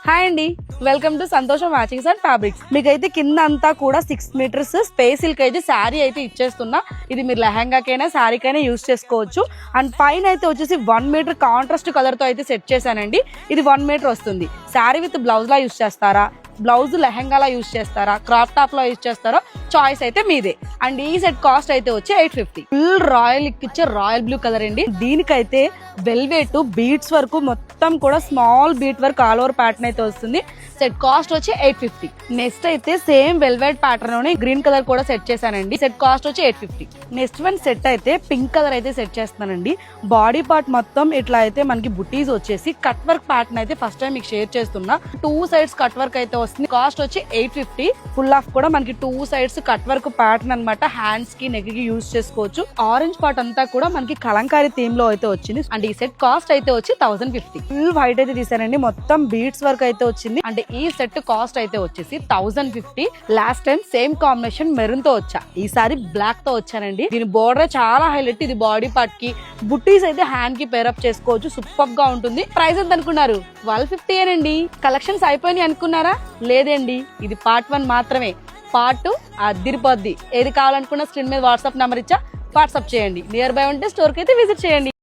Hi అండి, welcome to సంతోషం matchings and fabrics. మీకైతే కింద అంతా కూడా 6 మీటర్స్ స్పేస్ సిల్క్ అయితే శారీ అయితే ఇచ్చేస్తున్నా. ఇది మీరు లెహంగాకైనా శారీకైనా యూజ్ చేసుకోవచ్చు. అండ్ పైన అయితే వచ్చేసి 1 మీటర్ కాంట్రాస్ట్ కలర్ తో అయితే సెట్ చేశానండి. ఇది 1 మీటర్ వస్తుంది. Sari with blouse law use చేస్తారా, బ్లౌజ్ లెహంగాలా యూజ్ చేస్తారా, క్రాప్ టాప్ లో యూజ్ చేస్తారో చాయిస్ అయితే మీదే. అండ్ ఈ సెట్ కాస్ట్ అయితే వచ్చి 850. ఫుల్ రాయల్ ఇచ్చే రాయల్ బ్లూ కలర్ అండి. దీనికైతే వెల్వెట్ బీట్స్ వరకు మొత్తం కూడా small bead work all over pattern అయితే వస్తుంది. సెట్ కాస్ట్ వచ్చి 850. నెక్స్ట్ అయితే సేమ్ వెల్వెట్ ప్యాటర్న్ లోనే గ్రీన్ కలర్ కూడా సెట్ చేశానండి. సెట్ కాస్ట్ వచ్చి 850. నెక్స్ట్ వన్ సెట్ అయితే పింక్ కలర్ అయితే సెట్ చేస్తున్నానండి. బాడీ పార్ట్ మొత్తం ఇట్లా అయితే మనకి బుటీస్ వచ్చేసి కట్ వర్క్ ప్యాటర్న్ అయితే ఫస్ట్ టైం మీకు షేర్ చేస్తున్నా. 2 సైడ్స్ కట్ వర్క్ అయితే వస్తుంది. కాస్ట్ వచ్చి 850. ఫుల్ ఆఫ్ కూడా మనకి 2 సైడ్స్ కట్ వర్క్ ప్యాటర్న్ అనమాట. హ్యాండ్స్ కి నెక్ కి యూజ్ చేసుకోవచ్చు. ఆరెంజ్ పార్ట్ అంతా కూడా మనకి కలంకారీ థీమ్ లో అయితే వచ్చింది. అండ్ ఈ సెట్ కాస్ట్ అయితే వచ్చి 1050. ఫుల్ వైట్ అయితే తీసానండి. మొత్తం బీట్స్ వర్క్ అయితే వచ్చింది. అంటే ఈ సెట్ కాస్ట్ అయితే వచ్చేసి 1050. Last time same combination maroon తో వచ్చా, ఈసారి బ్లాక్ తో వచ్చానండి. దీని బోర్డర్ చాలా హైలైట్. ఇది బాడీ పార్ట్ కి బుట్టీస్ అయితే హ్యాండ్ కి పేరప్ చేసుకోవచ్చు. సూపర్ గా ఉంటుంది. ప్రైస్ ఎంత అనుకున్నారు? 1250 ఏనండి. కలెక్షన్స్ అయిపోయినాయి అనుకున్నారా? లేదండి, ఇది పార్ట్ 1 మాత్రమే. పార్ట్ 2 అదిరిపోద్ది. ఏది కావాలనుకున్నా స్క్రీన్ మీద వాట్సాప్ నెంబర్ ఇచ్చా, వాట్సాప్ చేయండి. నియర్ బై ఉంటే స్టోర్ కి అయితే విజిట్ చేయండి.